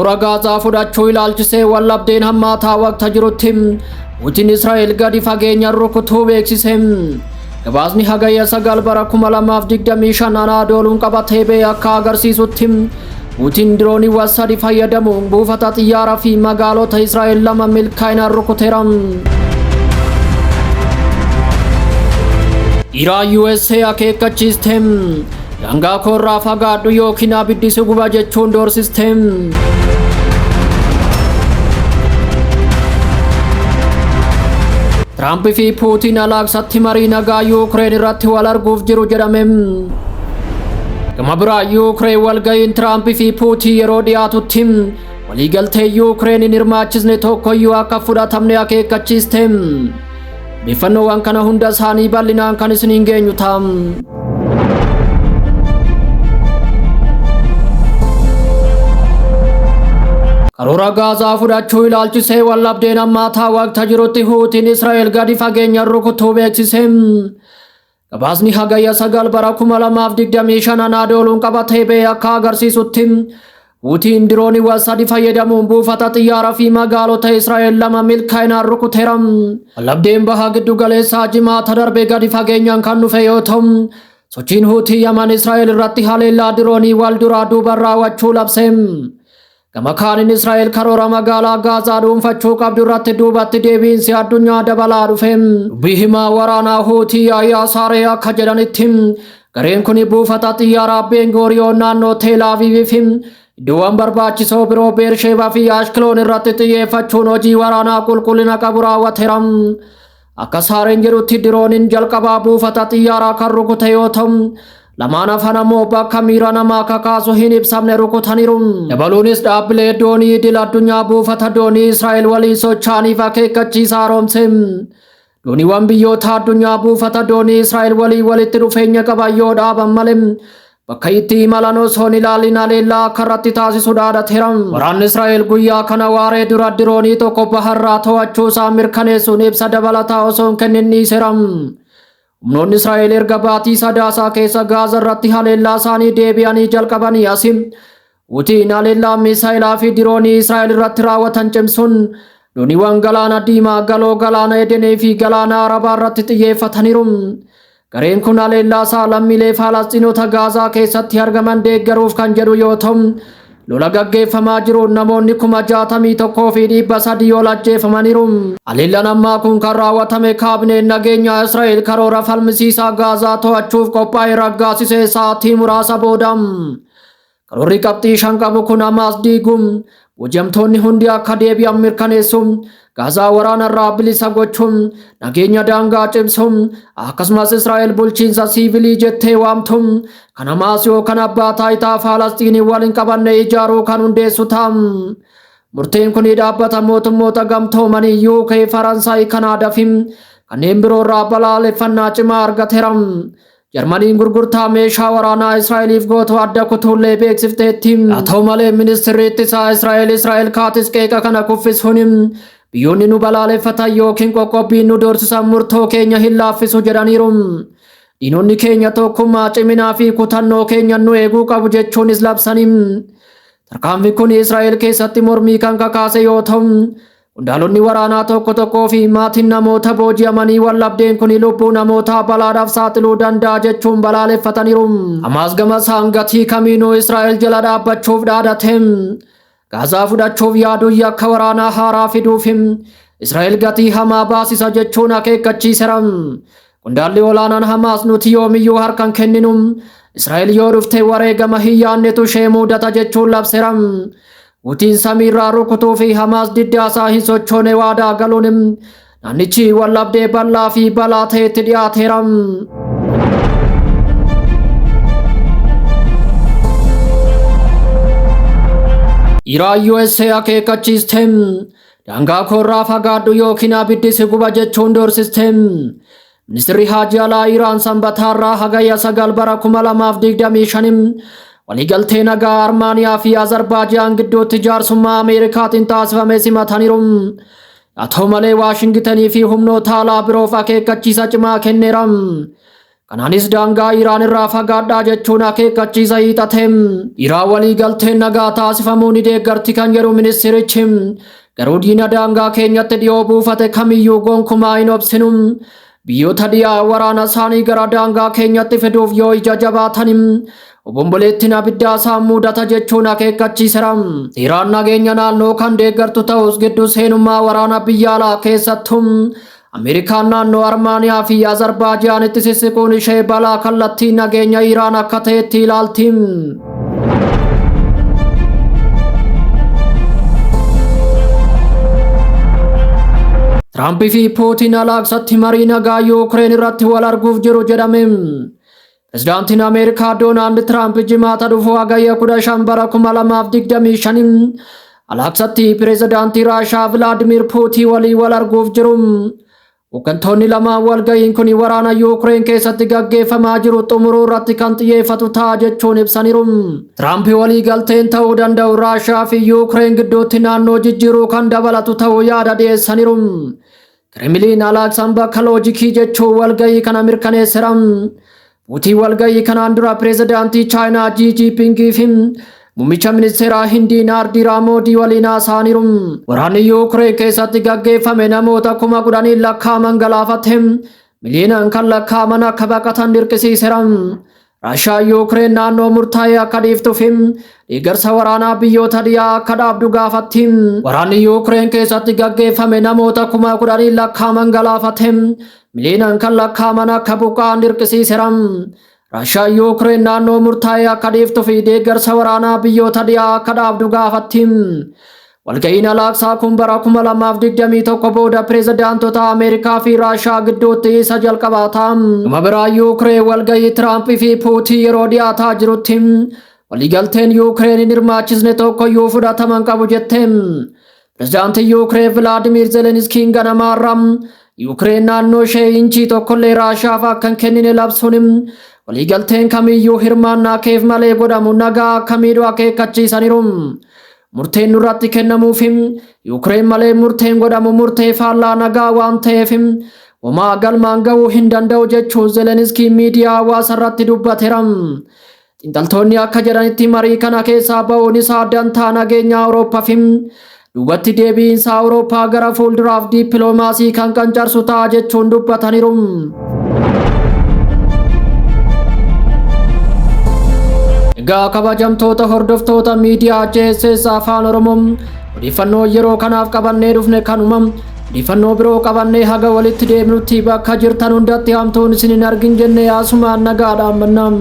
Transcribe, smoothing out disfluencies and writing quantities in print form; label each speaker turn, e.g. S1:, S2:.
S1: karoora Gaazaa fudhachuu ilaalchisee wallabdeen hammaataa waqta jirutti Putin Israa'el gadi fageenyaan rukutuu beeksise. Gabaasni hagayya 9 bara 2025 Anaadooluun qabatee ba'e akka agarsiisutti Putin dirooniiwwan 3 fayyadamuun buufata xiyyaaraa fi magaalota Israa'el 2 milkaa'inaan rukuteera. Iraan USA akekkachifte. Daangaa koorraa fagaadhu yookiin abiddi si guba jechuun doorsiste. Trump fi Putin alaaksatti marii nagaa Ukraine irratti wal arguuf jiru jedhame. Gama biraa Ukraine walga'iin Trump fi Putin yeroo dhiyaatutti waliigaltee Ukraine hin hirmaachisne tokkoyyuu akka fudhatamne akekkachifte. Odeeffannoowwan kana hunda isaanii bal'inaan kan isiniin geenyu ta'a. Karoora Gaazaa fudhachuu ilaalchisee wallabdeen hammaataa waqta jirutti Hutin Israa'el gadi fageenyaan rukutuu beeksise. Gabaasni hagayya 9 bara 2025 Anaadooluun qabatee ba'e akka agarsiisutti Hutin dirooniiwwan 3 fayyadamuun buufata xiyyaaraa fi magaalota Israa'el 2 milkaa'inaan rukuteera. Wallabdeen bahaa giddu galeessaa jimaata darbe gadi fageenyaan kan dhufe yoo ta'u, sochiin Hutii Yaman Israa'el irratti haleellaa diroonii wal duraa duubaan raawwachuu labse. Gama kaaniin Israa'el karoora magaalaa Gaazaa dhuunfachuu qabdu irratti duubatti deebiinsi addunyaa dabalaa dhufe. Dubbii himaa waraanaa Hutii Yahyaa Saaree akka jedhanitti gareen kun buufata xiyyaaraa Ben Gurion naannoo Teel Aviivii fi iddoowwan barbaachisoo biroo Beersheebaa fi Ashkiloon irratti xiyyeeffachuun hojii waraanaa qulqullina qabu raawwateera. Akka Saareen jedhutti dirooniin jalqabaa buufata xiyyaaraa kan rukute yoo ta'u, lamaan hafan ammoo bakka miira namaa kakaasu hin ibsamne rukutaniiru. Dabaluunis dhaabbilee doonii idil addunyaa buufata doonii Israa'el waliin socho'aniif akeekkachiisa haaromse. Dooniiwwan biyyoota addunyaa buufata doonii Israa'el waliin walitti dhufeenya qaban yoo dhaaban malee bakka itti imalan osoo hin ilaalin haleellaa akka irratti taasisu dhaadateera. Waraanni Israa'el guyyaa kana waaree dura diroonii tokko baharraa to'achuu isaa mirkaneessuun ibsa dabalataa osoo hin kennin dhiiseera. Humnoonni Israa'el erga baatii sadaasaa keessa Gaazaa irratti haleellaa isaanii deebi'anii jalqabanii asi. Hutiin haleellaa misaa'ilaa fi diroonii Israa'el irratti raawwatan cimsuun dooniiwwan galaana diimaa, galoo galaana Edenii fi galaana Arabaa irratti xiyyeeffataniiru. Gareen kun haleellaa isaa lammiilee Falasxiinota Gaazaa keessatti argaman deeggaruuf kan jedhu yoo ta'u, lola gaggeeffamaa jiruun namoonni 61,300 ol ajjeefamaniiru. Haleellaan ammaa kun kan raawwatame kaabineen nageenyaa Israa'el karoora falmisiisaa Gaazaa to'achuuf qophaa'e raggaasisee sa'aatii muraasa booda. Karoorri qabxii 5 qabu kun Hamaas diiguun bojamtoonni hundi akka deebi'an mirkaneessuun Gaazaa waraanarraa bilisa gochuun nageenya daangaa cimsuun akkasumas Israa'el bulchiinsa siivilii jettee waamtuun kan Hamaas yookaan abbaa taayitaa Falasxiinii waliin qabanne ijaaruu kan hundeessu ta'a. Murteen kun dhaabbata mootummoota gamtoomanii UK, Faransaay, Kanaadaa fi kanneen biroo irraa balaaleffannaa cimaa argateera. Jarmaniin gurgurtaa meeshaa waraanaa Israa'eliif gootu adda kutuullee beeksifteetti. Haa ta'u malee ministeerri ittisaa Israa'el kaatis qeeqa kana kuffisuun biyyoonni nu balaaleffatan yookiin qoqqobbiin nu doorsisan murtoo keenya hin laaffisu jedhaniiru. Diinonni keenya tokkummaa ciminaa fi kutannoo keenya nu eeguu qabu jechuunis labsanii. Tarkaanfiin kun Israa'el keessatti mormii kan kakaase yoo ta'u, qondaalonni waraanaa tokko fi maatiin namoota booji'amanii wallabdeen kun lubbuu namootaa balaadhaaf saaxiluu danda'a jechuun balaaleffataniiru. Hamaas gamasaan gatii kamiinuu Israa'el jala dhaabbachuuf dhaadate. Gaazaa fudhachuuf yaaduun yakka waraanaa haaraa fiduuf Israa'el gatii hamaa baasisa jechuun akeekkachiiseera. Qondaalli olaanaan Hamaas nuti yoomiyyuu harkan kenninu. Israa'el yoo dhufte wareegama hin yaannetu ishee mudata jechuun labseera. Hutiin samiirraa rukutuu fi Hamaas diddaasaa hin sochoone waadaa galuun naannichi wallabdee bal'aa fi balaa ta'etti dhiyaateera. Iraan USA akeekkachiifte. Daangaa koorraa fagaadhu yookiin abiddi si guba jechuun doorsiste. Ministeerri Haajii Alaa Iraan sanbataarraa hagayya 9 bara 2025 waliigaltee nagaa Armaaniyaa fi Azerbaajiyaan gidduutti jaarsummaa Ameerikaatiin taasifame simataniiru. Haa ta'u malee Waashingitanii fi humnoota alaa biroof akeekkachiisa cimaa kenneera. Kanaanis daangaa Iraan irraa fagaadhaa jechuun akeekkachiisa hiixateem. Iraan walii galteen nagaa taasifamuu ni deeggarti kan jedhu ministeerichi. Garuu diina daangaa keenyatti dhiyoo buufate kamiyyuu gonkumaa hin obsinu. Biyyoota dhiyaa waraana isaanii gara daangaa keenyatti fiduuf yoo ija jabaatanim obomboleettiin abiddaa isaan mudata jechuun akeekkachiiseera. Iraan nageenya naannoo kan deeggartu ta'us gidduu seenummaa waraana biyya alaa keessattuu Ameerikaan naannoo Armaaniyaa fi Azerbaaijaanitti sissiquun ishee balaa kallattii nageenya Iraan akka ta'etti ilaalti. Tiraamp fi Putin alaaqsatti marii nagaa Yuukireen irratti wal arguuf jiru jedhame. Pirezidaantiin Ameerikaa Doonaald Tiraamp jimaata dhufu hagayya 15 bara 2025 alaaqsatti pirezidaantii Raashaa Vladimir Putin walii wal arguuf jiru. Hooggantoonni lamaan walga'iin kun waraana Yuukireen keessatti gaggeeffamaa jiru xumuruu irratti kan xiyyeeffatu ta'a jechuun ibsaniiru. Tiraamp walii galteen ta'uu danda'u Raashaa fi Yuukireen gidduutti naannoo jijjiiruu kan dabalatu ta'uu yaada dhiyeessaniiru. Kremliin alaaqsan bakka loojikii jechuun walga'ii kana mirkaneesseera. Putin walga'ii kanaan dura pirezidaantii Chaayinaa Xi Jinpingii fi Muummicha ministeeraa Hindii Naardiraa Moodii waliin haasa'aniiru. Waraanni Yuukireen keessatti gaggeeffame namoota 10,000 lakkaa'aman galaafate miliyoonaan kan lakkaa'aman akka baqatan dirqisiiseera. Raashaan Yuukireen naannoo murtaa'e akka dhiiftuuf deeggarsa waraanaa biyyoota dhiyaa akka dhaabdu gaafatti. Waraanni Yuukireen keessatti gaggeeffame namoota 10,000 lakkaa'aman galaafate miliyoonaan kan lakkaa'aman akka buqqa'an dirqisiiseera. Raashaan Yuukireen naannoo murtaa'e akka dhiiftuu fi deeggarsa waraanaa biyyoota dhiyaa akka dhaabdu gaafatti. Walga'iin alaaqsaa kun bara 2021 booda pirezidaantota Ameerikaa fi Raashaa gidduutti isa jalqabaata. Dhuma biraa Yuukireen walga'ii Tiraamp fi Putin yeroo dhiyaataa jirutti waliigalteen Yuukireen hin hirmaachisne tokkoyyuu fudhataman qabu jette. Pirezidaantiin Yuukireen Vladimir Zelenskiin ganamaarra Yuukireen naannoo ishee inchii tokkollee Raashaaf akka hin kennine labsuun waliigalteen kamiyyuu hirmaannaa keef malee godhamu nagaa akka miidhu akeekkachiisaniiru. Murteen nurratti kennamuuf Yuukireen malee murteen godhamu murtee faallaa nagaa waan ta'eef homaa galmaan ga'uu hin danda'u jechuun Zelenskiin miidiyaa hawaasaa irratti dubbateera. Xiinxaltoonni akka jedhanitti marii kana keessaa ba'uun isaa dantaa nageenya Awurooppaa fi duubatti deebiinsa Awurooppaa gara fuulduraaf dippiloomaasii kan qancarsu ta'a jechuun dubbataniiru. Egaa kabajamtoota hordoftoota miidiyaa JSS Afaan Oromoo odeeffannoo yeroo kanaaf qabannee dhufne kanuma. Odeeffannoo biroo qabannee haga walitti deemnutti bakka jirtan hundatti hamtuun isin hin argin jennee asumaan nagaadhaan mannaa.